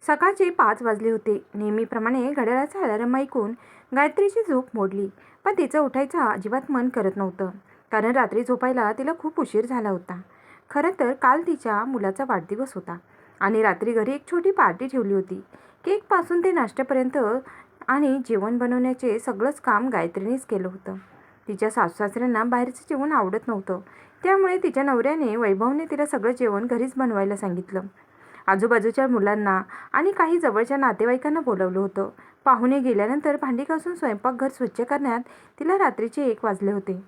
सकाळचे 5 वाजले होते. नेहमीप्रमाणे घड्याळाचा अलार्म ऐकून गायत्रीची झोप मोडली, पण तिचं उठायचं अजिबात मन करत नव्हतं. कारण रात्री झोपायला तिला खूप उशीर झाला होता. खरं तर काल तिच्या मुलाचा वाढदिवस होता आणि रात्री घरी एक छोटी पार्टी ठेवली होती. केकपासून ते नाश्त्यापर्यंत आणि जेवण बनवण्याचे सगळंच काम गायत्रीनेच केलं होतं. तिच्या सासूसासऱ्यांना बाहेरचं जेवण आवडत नव्हतं, त्यामुळे तिच्या नवऱ्याने वैभवने तिला सगळं जेवण घरीच बनवायला सांगितलं. आजूबाजूच्या मुलांना आणि काही जवळच्या नातेवाईकांना बोलावलं होतं. पाहुणे गेल्यानंतर भांडी घासून स्वयंपाकघर स्वच्छ करण्यात तिला रात्रीचे 1 वाजले होते.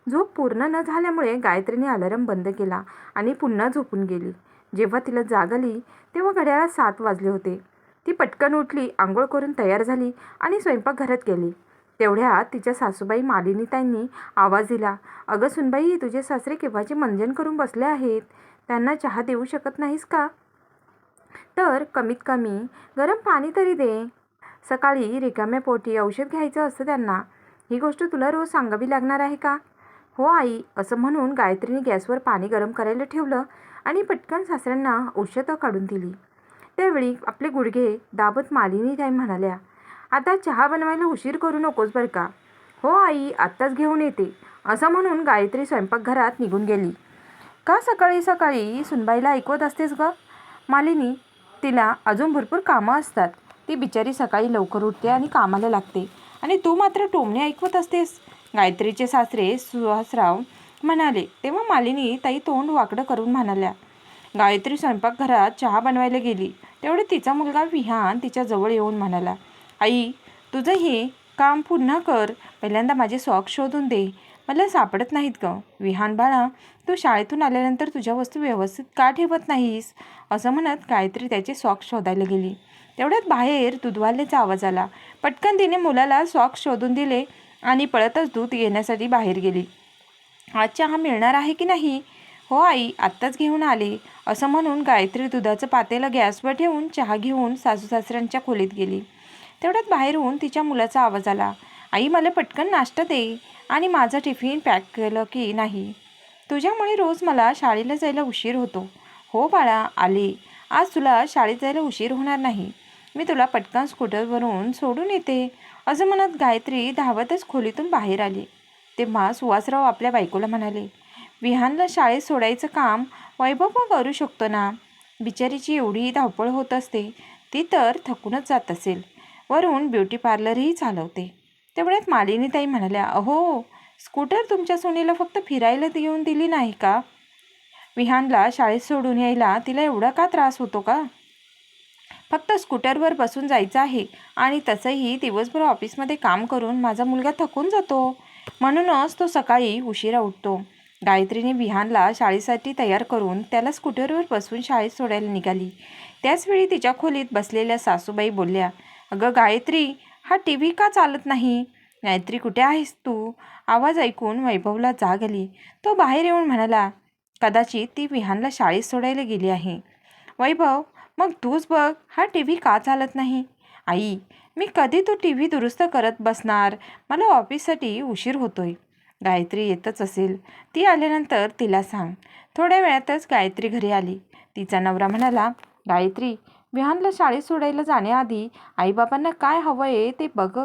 झोप पूर्ण न झाल्यामुळे गायत्रीने अलार्म बंद केला आणि पुन्हा झोपून गेली. जेव्हा तिला जाग आली तेव्हा घड्याळात 7 वाजले होते. ती पटकन उठली, आंघोळ करून तयार झाली आणि स्वयंपाकघरात गेली. तेवढ्यात तिच्या सासूबाई मालिनीताईंनी आवाज दिला, "अगं सुनबाई, तुझे सासरे केव्हाचे मंजन करून बसले आहेत. त्यांना चहा देऊ शकत नाहीस का? तर कमीत कमी गरम पाणी तरी दे. सकाळी रिकाम्या पोटी औषध घ्यायचं असतं त्यांना. ही गोष्ट तुला रोज सांगावी लागणार आहे का?" "हो आई," असं म्हणून गायत्रीने गॅसवर पाणी गरम करायला ठेवलं आणि पटकन सासऱ्यांना औषधं काढून दिली. त्यावेळी आपले गुडघे दाबत मालिनीताई म्हणाल्या, "आता चहा बनवायला उशीर करू नकोस बरं का." "हो आई, आत्ताच घेऊन येते," असं म्हणून गायत्री स्वयंपाकघरात निघून गेली. "का सकाळी सकाळी सुनबाईला ऐकवत असतेस गं मालिनी? तिला अजून भरपूर कामं असतात. ती बिचारी सकाळी लवकर उठते आणि कामाला लागते आणि तू मात्र टोमणे ऐकवत असतेस." गायत्रीचे सासरे सुहासराव म्हणाले. तेव्हा मालिनी ताई तोंड वाकडं करून म्हणाल्या. गायत्री स्वयंपाकघरात चहा बनवायला गेली. तेवढे तिचा मुलगा विहान तिच्याजवळ येऊन म्हणाला, "आई, तुझं हे काम पुन्हा कर. पहिल्यांदा माझे सॉक्स शोधून दे. मला सापडत नाहीत गं." "विहान बाळा, तू शाळेतून आल्यानंतर तुझ्या वस्तू व्यवस्थित का ठेवत नाहीस?" असं म्हणत गायत्री त्याचे सॉक्स शोधायला गेली. तेवढ्यात बाहेर दूधवाल्याचा आवाज आला. पटकन तिने मुलाला सॉक्स शोधून दिले आणि पळतच दूध घेण्यासाठी बाहेर गेली. "आज चहा मिळणार आहे की नाही?" "हो आई, आत्ताच घेऊन आले," असं म्हणून गायत्री दुधाचं पातेलं गॅसवर ठेवून चहा घेऊन सासूसासऱ्यांच्या खोलीत गेली. तेवढ्यात बाहेरून तिच्या मुलाचा आवाज आला, "आई, मला पटकन नाश्ता दे आणि माझं टिफिन पॅक केलं की नाही? तुझ्यामुळे रोज मला शाळेला जायला उशीर होतो." "हो बाळा, आले. आज तुला शाळेत जायला उशीर होणार नाही. मी तुला पटकन स्कूटरवरून सोडून येते," असं म्हणत गायत्री धावतच खोलीतून बाहेर आली. तेव्हा सुहासराव आपल्या बायकोला म्हणाले, "विहानला शाळेत सोडायचं काम वैभव करू शकतो ना? बिचारीची एवढी धावपळ होत असते. ती तर थकूनच जात असेल. वरून ब्युटी पार्लरही चालवते." तेवढ्यात मालिनीताई म्हणाल्या, "अहो, स्कूटर तुमच्या सुनेला फक्त फिरायला येऊन दिली नाही का? विहानला शाळेत सोडून यायला तिला एवढा का त्रास होतो का? फक्त स्कूटरवर बसून जायचं आहे आणि तसंही दिवसभर ऑफिसमध्ये काम करून माझा मुलगा थकून जातो. म्हणूनच तो सकाळी उशिरा उठतो." गायत्रीने विहानला शाळेसाठी तयार करून त्याला स्कूटरवर बसून शाळेत सोडायला निघाली. त्याचवेळी तिच्या खोलीत बसलेल्या सासूबाई बोलल्या, "अगं गायत्री, हा TV का चालत नाही? गायत्री, कुठे आहेस तू?" आवाज ऐकून वैभवला जाग आली. तो बाहेर येऊन म्हणाला, "कदाचित ती विहानला शाळेत सोडायला गेली आहे." "वैभव, मग तूच बघ, हा TV का चालत नाही?" "आई, मी कधी तो TV दुरुस्त करत बसणार? मला ऑफिससाठी उशीर होतोय." "गायत्री येतच असेल. ती आल्यानंतर तिला सांग." थोड्या वेळातच गायत्री घरी आली. तिचा नवरा म्हणाला, "गायत्री, विहानला शाळेत सोडायला जाण्याआधी आईबाबांना काय हवं आहे ते बघ.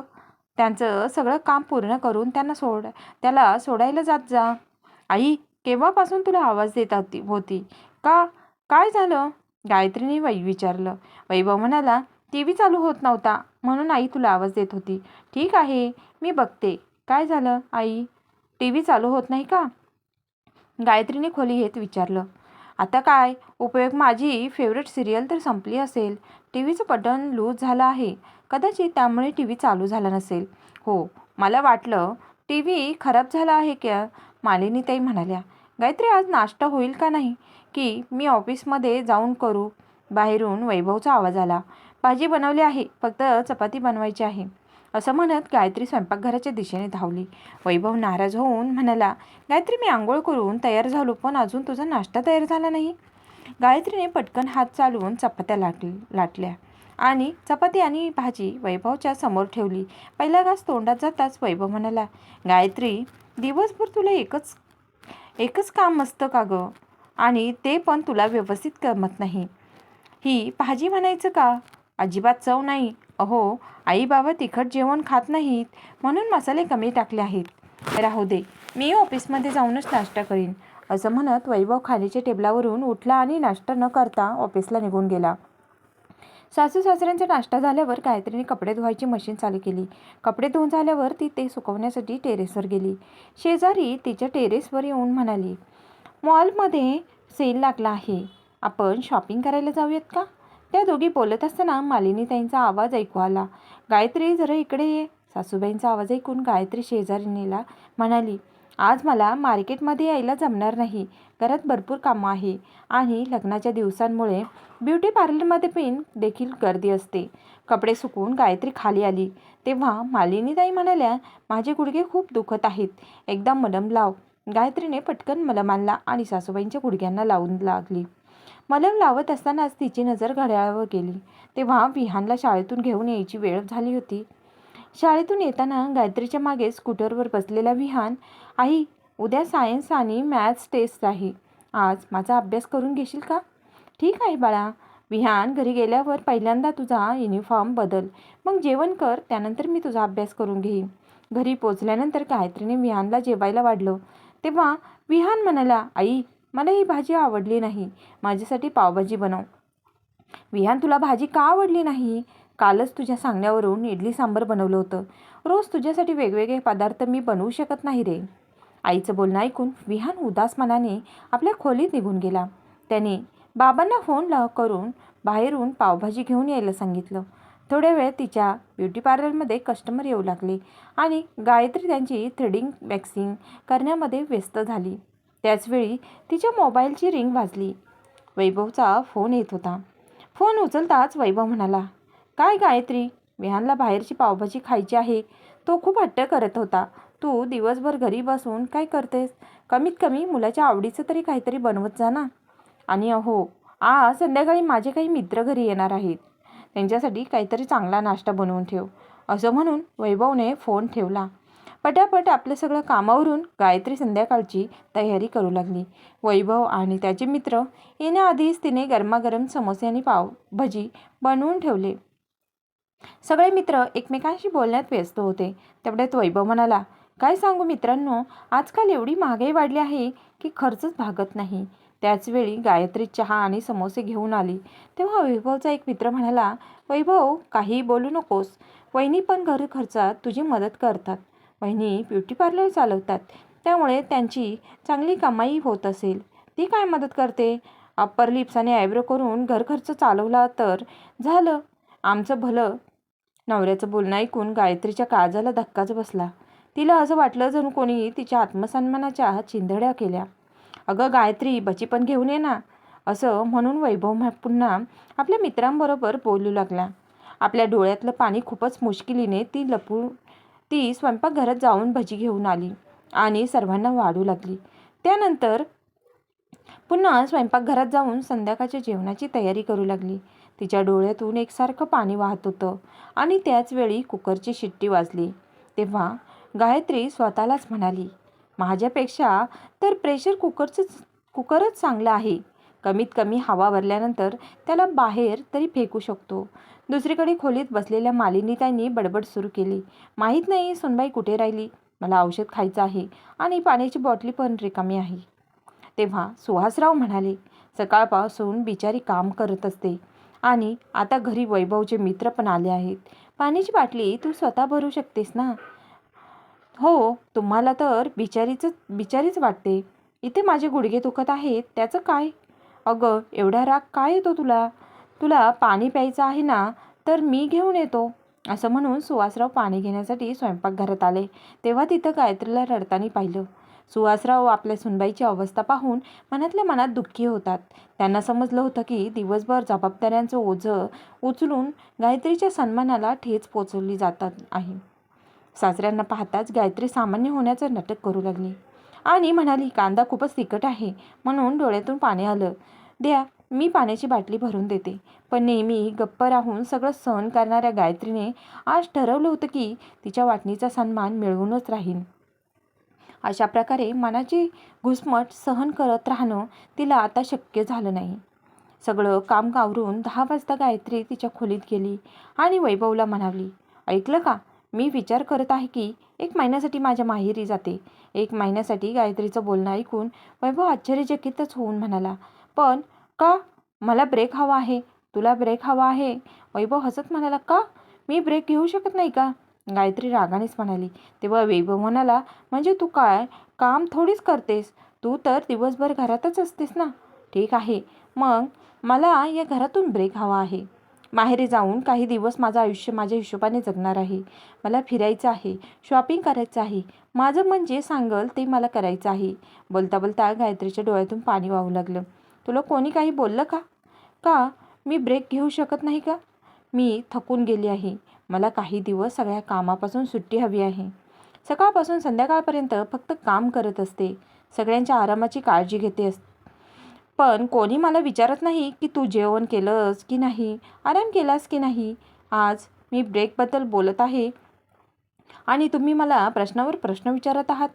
त्यांचं सगळं काम पूर्ण करून त्याला सोडायला जात जा." "आई, केव्हापासून तुला आवाज देत होती का? काय झालं?" गायत्रीने विचारलं. वैभव म्हणाला, "TV चालू होत नव्हता म्हणून आई तुला आवाज देत होती." "ठीक आहे, मी बघते. काय झालं आई? TV चालू होत नाही का?" गायत्रीने खोली घेत विचारलं. "आता काय उपयोग, माझी फेवरेट सिरियल तर संपली असेल. TVचं बटन लूज झालं आहे. कदाचित त्यामुळे TV चालू झाला नसेल." "हो, मला वाटलं TV खराब झाला आहे का?" मालिनीताई म्हणाल्या. "गायत्री, आज नाश्ता होईल का नाही की मी ऑफिसमध्ये जाऊन करू?" बाहेरून वैभवचा आवाज आला. "भाजी बनवली आहे, फक्त चपाती बनवायची आहे," असं म्हणत गायत्री स्वयंपाकघराच्या दिशेने धावली. वैभव नाराज होऊन म्हणाला, "गायत्री, मी आंघोळ करून तयार झालो, पण अजून तुझा नाश्ता तयार झाला नाही." गायत्रीने पटकन हात चालवून चपात्या लाटल्या आणि चपाती आणि भाजी वैभवच्या समोर ठेवली. पहिला घास तोंडात जाताच वैभव म्हणाला, "गायत्री, दिवसभर तुला एकच काम असतं का गं? आणि ते पण तुला व्यवस्थित जमत नाही. ही भाजी म्हणायचं का? अजिबात चव नाही. अहो, आई बाबा तिखट जेवण खात नाहीत म्हणून मसाले कमी टाकले आहेत. राहू दे, मी ऑफिसमध्ये जाऊनच नाश्ता करीन. असं म्हणत वैभव खालीच्या टेबलावरून उठला आणि नाश्ता न करता ऑफिसला निघून गेला. सासू सासऱ्यांचा नाश्ता झाल्यावर गायत्रीने कपडे धुवायची मशीन चालू केली. कपडे धुवून झाल्यावर ती ते सुकवण्यासाठी टेरेसवर गेली. शेजारी तिच्या टेरेसवर येऊन म्हणाली, मॉलमध्ये सेल लागला आहे, आपण शॉपिंग करायला जाऊयात का? त्या दोघी बोलत असताना मालिनीताईंचा आवाज ऐकू आला, गायत्री जरा इकडे ये. सासूबाईंचा आवाज ऐकून गायत्री शेजारीणीला म्हणाली, आज मला मार्केटमध्ये यायला जमणार नाही, घरात भरपूर कामं आहे आणि लग्नाच्या दिवसांमुळे ब्युटी पार्लरमध्ये पण देखील गर्दी असते. कपडे सुकवून गायत्री खाली आली तेव्हा मालिनीताई म्हणाल्या, माझे गुडघे खूप दुखत आहेत, एकदा मलम लाव. गायत्रीने पटकन मलम आणला आणि सासूबाईंच्या गुडघ्यांना लावून लागली. मलम लावत असतानाच तिची नजर घड्याळावर गेली तेव्हा विहानला शाळेतून घेऊन यायची वेळ झाली होती. शाळेतून येताना गायत्रीच्या मागे स्कूटरवर बसलेला विहान, आई, उद्या सायन्स आणि मॅथ्स टेस्ट आहे, आज माझा अभ्यास करून घेशील का? ठीक आहे बाळा. विहान, घरी गेल्यावर पहिल्यांदा तुझा युनिफॉर्म बदल, मग जेवण कर, त्यानंतर मी तुझा अभ्यास करून घेईन. घरी पोचल्यानंतर गायत्रीने विहानला जेवायला वाढलं तेव्हा विहान म्हणाला, आई, मला ही भाजी आवडली नाही, माझ्यासाठी पावभाजी बनव. विहान, तुला भाजी का आवडली नाही? कालच तुझ्या सांगण्यावरून इडली सांबर बनवलं होतं, रोज तुझ्यासाठी वेगवेगळे पदार्थ मी बनवू शकत नाही रे. आईचं बोलणं ऐकून विहान उदास मनाने आपल्या खोलीत निघून गेला. त्याने बाबांना फोन करून बाहेरून पावभाजी घेऊन यायला सांगितलं. थोड्या वेळ तिच्या ब्युटी पार्लरमध्ये कस्टमर येऊ लागले आणि गायत्री त्यांची थ्रेडिंग वॅक्सिंग करण्यामध्ये व्यस्त झाली. त्याचवेळी तिच्या मोबाईलची रिंग वाजली. वैभवचा फोन येत होता. फोन उचलताच वैभव म्हणाला, काय गायत्री, विहानला बाहेरची पावभाजी खायची आहे, तो खूप हट्ट करत होता. तू दिवसभर घरी बसून काय करतेस? कमीत कमी मुलाच्या आवडीचं तरी काहीतरी बनवत जा ना. आणि अहो, आज संध्याकाळी माझे काही मित्र घरी येणार आहेत, त्यांच्यासाठी काहीतरी चांगला नाश्ता बनवून ठेव. असं म्हणून वैभवने फोन ठेवला. पटापट आपलं सगळं कामावरून गायत्री संध्याकाळची तयारी करू लागली. वैभव आणि त्याचे मित्र येण्याआधीच तिने गरमागरम समोसे आणि पावभाजी बनवून ठेवले. सगळे मित्र एकमेकांशी बोलण्यात व्यस्त होते. तेवढ्यात वैभव म्हणाला, काय सांगू मित्रांनो, आजकाल एवढी महागाई वाढली आहे की खर्चच भागत नाही. त्याचवेळी गायत्री चहा आणि समोसे घेऊन आली तेव्हा वैभवचा एक मित्र म्हणाला, वैभव, काही बोलू नकोस, वहिनी पण घर खर्चात तुझी मदत करतात. वहिनी ब्युटी पार्लर चालवतात, त्यामुळे त्यांची चांगली कमाई होत असेल. ती काय मदत करते? अप्पर लिप्स आणि आयब्रो करून घर खर्च चालवला तर झालं, आमचं भलं. नवऱ्याचं बोलणं ऐकून गायत्रीच्या काळजाला धक्काच बसला. तिला असं वाटलं जणू कोणी तिच्या आत्मसन्मानाच्या चिंधड्या केल्या. अगं गायत्री, बची पण घेऊन ये ना. असं म्हणून वैभव पुन्हा आपल्या मित्रांबरोबर बोलू लागला. आपल्या डोळ्यातलं पाणी खूपच मुश्किलीने ती स्वयंपाकघरात जाऊन भजी घेऊन आली आणि सर्वांना वाढू लागली. त्यानंतर पुन्हा स्वयंपाकघरात जाऊन संध्याकाळच्या जेवणाची तयारी करू लागली. तिच्या डोळ्यातून एकसारखं पाणी वाहत होतं आणि त्याचवेळी कुकरची शिट्टी वाजली तेव्हा गायत्री स्वतःलाच म्हणाली, माझ्यापेक्षा तर प्रेशर कुकरच चांगला आहे. कमीत कमी हवा भरल्यानंतर त्याला बाहेर तरी फेकू शकतो. दुसरीकडे खोलीत बसलेल्या मालिनीताईंनी बडबड सुरू केली, माहीत नाही सुनबाई कुठे राहिली, मला औषध खायचं आहे आणि पाण्याची बॉटली पण रिकामी आहे. तेव्हा सुहासराव म्हणाले, सकाळपासून बिचारी काम करत असते आणि आता घरी वैभवचे मित्र पण आले आहेत, पाण्याची बाटली तू स्वतः भरू शकतेस ना. हो, तुम्हाला तर बिचारीच वाटते. इथे माझे गुडघे दुखत आहेत, त्याचं काय? अगं, एवढा राग काय येतो तुला? तुला पाणी प्यायचं आहे ना, तर मी घेऊन येतो. असं म्हणून सुहासराव पाणी घेण्यासाठी स्वयंपाकघरात आले तेव्हा तिथं गायत्रीला रडताना पाहिलं. सुहासराव आपल्या सुनबाईची अवस्था पाहून मनातल्या मनात दुःखी होतात. त्यांना समजलं होतं की दिवसभर जबाबदाऱ्यांचं ओझं उचलून गायत्रीच्या सन्मानाला ठेच पोचवली जातात आहे. सासऱ्यांना पाहताच गायत्री सामान्य होण्याचं नाटक करू लागली आणि म्हणाली, कांदा खूपच तिखट आहे म्हणून डोळ्यातून पाणी आलं, द्या, मी पाण्याची बाटली भरून देते. पण नेहमी गप्प राहून सगळं सहन करणाऱ्या गायत्रीने आज ठरवलं होतं की तिच्या वाटणीचा सन्मान मिळवूनच राहील. अशा प्रकारे मनाची घुसमट सहन करत राहणं तिला आता शक्य झालं नाही. सगळं काम आवरून 10 वाजता गायत्री तिच्या खोलीत गेली आणि वैभवला म्हणाली, ऐकलं का, मी विचार करत आहे की 1 महिन्यासाठी माझ्या माहेरी जाते. 1 महिन्यासाठी. गायत्रीचं बोलणं ऐकून वैभव आश्चर्यचकितच होऊन म्हणाला, पण का? मला ब्रेक हवा आहे. तुला ब्रेक हवा आहे? वैभव हसत म्हणाला, का? मी ब्रेक घेऊ शकत नाही का? गायत्री रागानेच म्हणाली. तेव्हा वैभव म्हणाला, म्हणजे तू काय काम थोडीच करतेस, तू तर दिवसभर घरातच असतेस ना. ठीक आहे, मग मला या घरातून ब्रेक हवा आहे. माहेरी जाऊन काही दिवस माझं आयुष्य माझ्या हिशोबाने जगणार आहे. मला फिरायचं आहे, शॉपिंग करायचं आहे, माझं मन जे सांगल ते मला करायचं आहे. बोलता बोलता गायत्रीच्या डोळ्यातून पाणी वाहू लागलं. तुला कोणी काही बोललं का? का मी ब्रेक घेऊ शकत नाही का? मी थकून गेली आहे. मला काही दिवस सगळ्या कामापासून सुट्टी हवी आहे. सकाळपासून संध्याकाळपर्यंत फक्त काम करत असते. सगळ्यांच्या आरामाची काळजी घेते असते. पण कोणी मला विचारत नाही की तू जेवण केलंस की नाही, आराम केलास की नाही. आज मी ब्रेकबद्दल बोलत आहे आणि तुम्ही मला प्रश्नावर प्रश्न विचारत आहात.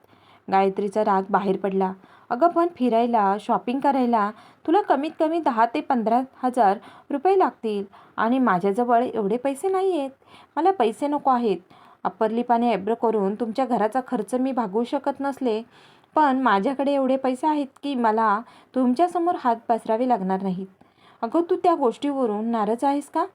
गायत्रीचा राग बाहेर पडला. अगं पण फिरायला, शॉपिंग करायला तुला कमीत कमी 10 ते 15,000 रुपये लागतील आणि माझ्याजवळ एवढे पैसे नाही आहेत. मला पैसे नको आहेत. अप्परलिपाने ॲब्रो करून तुमच्या घराचा खर्च मी भागवू शकत नसले, पण माझ्याकडे एवढे पैसे आहेत की मला तुमच्यासमोर हात पसरावे लागणार नाहीत. अगं तू त्या गोष्टीवरून नाराज आहेस का?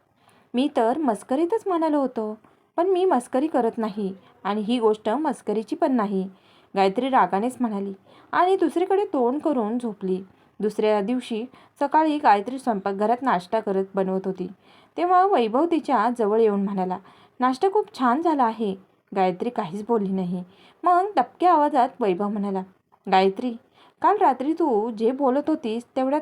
मी तर मस्करीतच म्हणालो होतो, पण मी मस्करी करत नाही आणि ही गोष्ट मस्करीची पण नाही. गायत्री रागानेच म्हणाली आणि दुसरीकडे तोंड करून झोपली. दुसऱ्या दिवशी सकाळी गायत्री स्वयंपाकघरात नाश्ता बनवत होती. तेव्हा वैभव तिच्या जवळ येऊन म्हणाला, नाश्ता खूप छान झाला आहे. गायत्री काहीच बोलली नाही. मग दबक्या आवाजात वैभव म्हणाला, गायत्री, काल रात्री तू जे बोलत होतीस तेवढ्यात.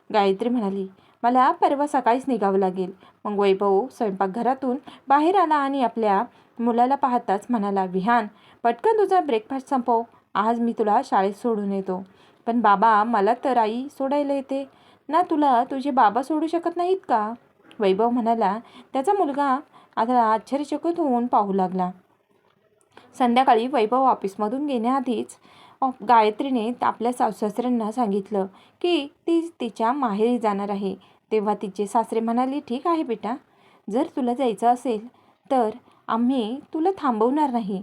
गायत्री म्हणाली, मला परवा सकाळीच निघावं लागेल. मग वैभव स्वयंपाकघरातून बाहेर आला आणि आपल्या मुलाला पाहताच म्हणाला, विहान, पटकन तुझा ब्रेकफास्ट संपव. आज मी तुला शाळेत सोडून येतो. पण बाबा, मला तर आई सोडायला येते ना, तुला तुझे बाबा सोडू शकत नाहीत का? वैभव म्हणाला. त्याचा मुलगा आता आश्चर्यचकित होऊन पाहू लागला. संध्याकाळी वैभव ऑफिसमधून गेण्याआधीच गायत्रीने आपल्या सासऱ्यांना सांगितलं की ती तिच्या माहेरी जाणार आहे. तेव्हा तिचे सासरे म्हणाले, ठीक आहे बेटा, जर तुला जायचं असेल तर आम्ही तुला थांबवणार नाही.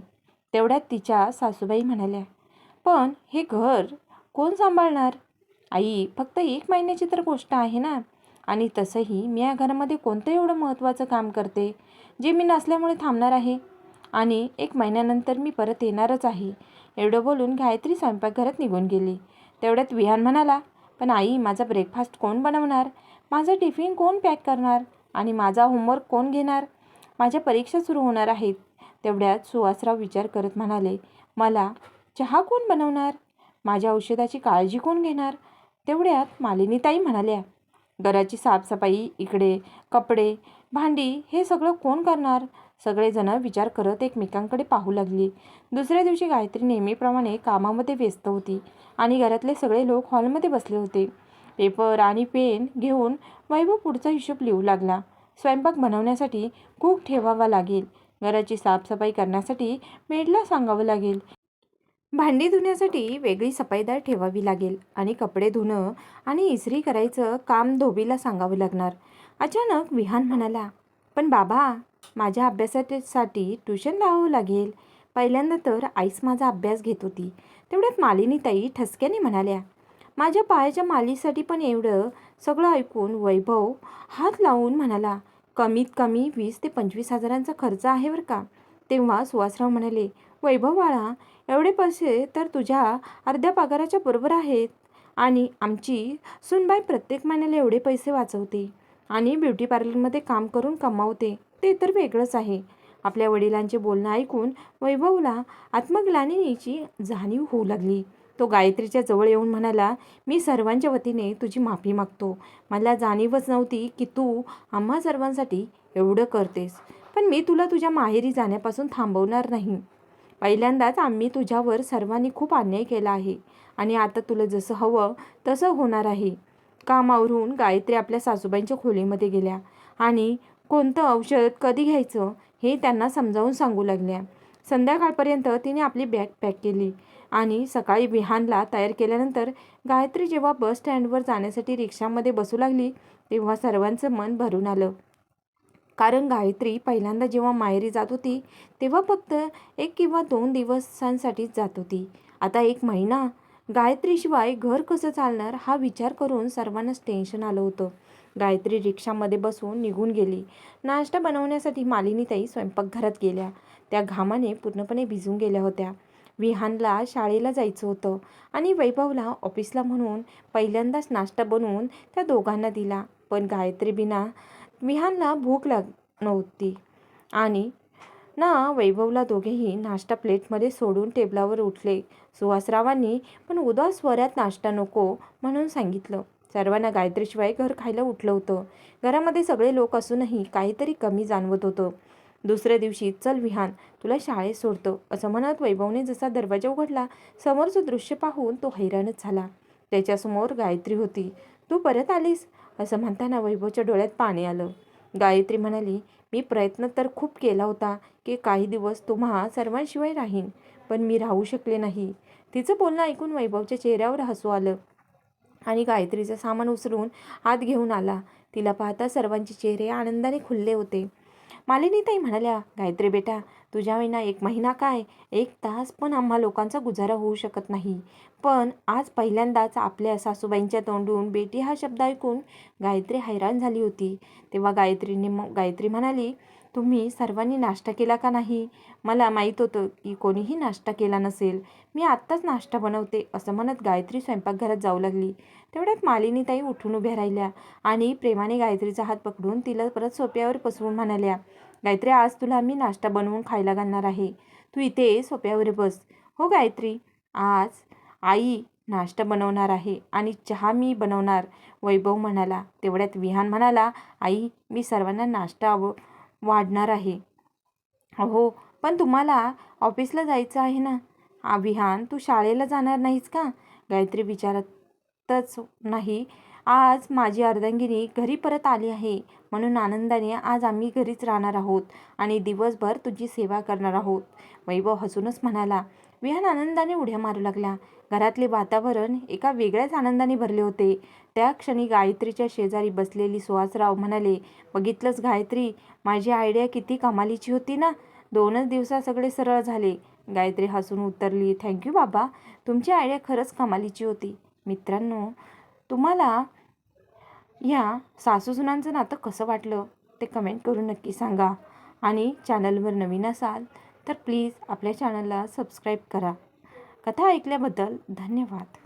तेवढ्यात तिच्या सासूबाई म्हणाल्या, पण हे घर कोण सांभाळणार? आई, फक्त 1 महिन्याची तर गोष्ट आहे ना. आणि तसंही मी या घरामध्ये कोणतं एवढं महत्त्वाचं काम करते जे मी नसल्यामुळे थांबणार आहे. आणि 1 महिन्यानंतर मी परत येणारच आहे. एवढं बोलून गायत्री स्वयंपाकघरात निघून गेली. तेवढ्यात विहान म्हणाला, पण आई, माझा ब्रेकफास्ट कोण बनवणार? माझा टिफिन कोण पॅक करणार? आणि माझा होमवर्क कोण घेणार? माझ्या परीक्षा सुरू होणार आहेत. तेवढ्यात सुहासराव विचार करत म्हणाले, मला चहा कोण बनवणार? माझ्या औषधाची काळजी कोण घेणार? तेवढ्यात मालिनीताई म्हणाल्या, घराची साफसफाई, इकडे कपडे, भांडी हे सगळं कोण करणार? सगळेजण विचार करत एकमेकांकडे पाहू लागली. दुसऱ्या दिवशी गायत्री नेहमीप्रमाणे कामामध्ये व्यस्त होती आणि घरातले सगळे लोक हॉलमध्ये बसले होते. पेपर आणि पेन घेऊन वैभव पुढचा हिशोब लिहू लागला. स्वयंपाक बनवण्यासाठी कूक ठेवावा लागेल. घराची साफसफाई करण्यासाठी मेडला सांगावं लागेल. भांडी धुण्यासाठी वेगळी सफाईदार ठेवावी लागेल आणि कपडे धुणं आणि इस्त्री करायचं काम धोबीला सांगावं लागणार. अचानक विहान म्हणाला, पण बाबा, माझ्या अभ्यासासाठी ट्युशन लावावं लागेल. पहिल्यांदा तर आईच माझा अभ्यास घेत होती. तेवढ्यात मालिनीताई ठसक्याने म्हणाल्या. माझ्या पायाच्या मालीसाठी पण एवढं सगळं ऐकून वैभव हात लावून म्हणाला, कमीत कमी 20 ते 25 हजारांचा खर्च आहे बरं का. तेव्हा सुहासराव म्हणाले, वैभव बाळा, एवढे पैसे तर तुझ्या अर्ध्या पगाराच्या बरोबर आहेत. आणि आमची सूनबाई प्रत्येक महिन्याला एवढे पैसे वाचवते आणि ब्युटी पार्लरमध्ये काम करून कमावते, ते तर वेगळंच आहे. आपल्या वडिलांचे बोलणं ऐकून वैभवला आत्मग्लानीची जाणीव होऊ लागली. तो गायत्रीच्या जवळ येऊन म्हणाला, मी सर्वांच्या वतीने तुझी माफी मागतो. मला जाणीवच नव्हती की तू आम्हा सर्वांसाठी एवढं करतेस. पण मी तुला तुझ्या माहेरी जाण्यापासून थांबवणार नाही. पहिल्यांदाच आम्ही तुझ्यावर सर्वांनी खूप अन्याय केला आहे आणि आता तुला जसं हवं तसं होणार आहे. कामावरून गायत्री आपल्या सासूबाईंच्या खोलीमध्ये गेल्या आणि कोणतं औषध कधी घ्यायचं हे त्यांना समजावून सांगू लागल्या. संध्याकाळपर्यंत तिने आपली बॅग पॅक केली आणि सकाळी विहानला तयार केल्यानंतर गायत्री जेव्हा बस स्टँडवर जाण्यासाठी रिक्षामध्ये बसू लागली तेव्हा सर्वांचं मन भरून आलं. कारण गायत्री पहिल्यांदा जेव्हा माहेरी जात होती तेव्हा फक्त 1 किंवा 2 दिवसांसाठीच जात होती. आता 1 महिना गायत्रीशिवाय घर कसं चालणार हा विचार करून सर्वांनाच टेन्शन आलं होतं. गायत्री रिक्षामध्ये बसून निघून गेली. नाश्ता बनवण्यासाठी मालिनीताई स्वयंपाकघरात गेल्या. त्या घामाने पूर्णपणे भिजून गेल्या होत्या. विहानला शाळेला जायचं होतं आणि वैभवला ऑफिसला म्हणून पहिल्यांदाच नाश्ता बनवून त्या दोघांना दिला. पण गायत्री बिना विहानला भूक नव्हती आणि ना वैभवला. दोघेही नाश्ता प्लेटमध्ये सोडून टेबलावर उठले. सुहासरावांनी पण उदास स्वरात नाश्ता नको म्हणून सांगितलं. सर्वांना गायत्रीशिवाय घर खायला उठलं होतं. घरामध्ये सगळे लोक असूनही काहीतरी कमी जाणवत होतं. दुसऱ्या दिवशी चल विहान, तुला शाळेत सोडतो असं म्हणत वैभवने जसा दरवाजा उघडला समोरचं दृश्य पाहून तो हैराणच झाला. त्याच्यासमोर गायत्री होती. तू परत आलीस असं म्हणताना वैभवच्या डोळ्यात पाणी आलं. गायत्री म्हणाली, मी प्रयत्न तर खूप केला होता की काही दिवस तुम्हा सर्वांशिवाय राहीन, पण मी राहू शकले नाही. तिचं बोलणं ऐकून वैभवच्या चेहऱ्यावर हसू आलं आणि गायत्रीचं सामान उचलून आत घेऊन आला. तिला पाहता सर्वांचे चेहरे आनंदाने खुलले होते. मालिनीताई म्हणाल्या, गायत्री बेटा, तुझ्या विना 1 महिना काय 1 तास पण आम्हा लोकांचा गुजारा होऊ शकत नाही. पण आज पहिल्यांदाच आपल्या सासूबाईंच्या तोंडून बेटी हा शब्द ऐकून गायत्री हैराण झाली होती. तेव्हा गायत्री म्हणाली, तुम्ही सर्वांनी नाश्ता केला का नाही? मला माहीत होतं की कोणीही नाश्ता केला नसेल. मी आत्ताच नाश्ता बनवते असं म्हणत गायत्री स्वयंपाकघरात जाऊ लागली. तेवढ्यात मालिनीताई उठून उभ्या राहिल्या आणि प्रेमाने गायत्रीचा हात पकडून तिला परत सोफ्यावर बसवून म्हणाल्या, गायत्री, आज तुला मी नाश्ता बनवून खायला घालणार आहे. तू इथे सोफ्यावर बस. हो गायत्री, आज आई नाश्ता बनवणार आहे आणि चहा मी बनवणार, वैभव म्हणाला. तेवढ्यात विहान म्हणाला, आई, मी सर्वांना नाश्ता वाढणार आहे. हो, पण तुम्हाला ऑफिसला जायचं आहे ना? विहान, तू शाळेला जाणार नाहीस का? गायत्री विचारतच नाही. आज माझी अर्धांगिनी घरी परत आली आहे म्हणून आनंदाने आज आम्ही घरीच राहणार आहोत आणि दिवसभर तुझी सेवा करणार आहोत, वैभव हसूनच म्हणाला. विहान आनंदाने उड्या मारू लागला. घरातले वातावरण एका वेगळ्याच आनंदाने भरले होते. त्या क्षणी गायत्रीच्या शेजारी बसलेली सुहासराव म्हणाले, बघितलंच गायत्री, माझी आयडिया किती कमालीची होती ना? 2च दिवसात सगळे सरळ झाले. गायत्री हसून उत्तरली, थँक्यू बाबा, तुमची आयडिया खरंच कमालीची होती. मित्रांनो, तुम्हाला ह्या सासूसुनांचं नातं कसं वाटलं ते कमेंट करून नक्की सांगा आणि चॅनलवर नवीन असाल तर प्लीज आपल्या चॅनलला सबस्क्राईब करा. कथा ऐकल्याबद्दल धन्यवाद.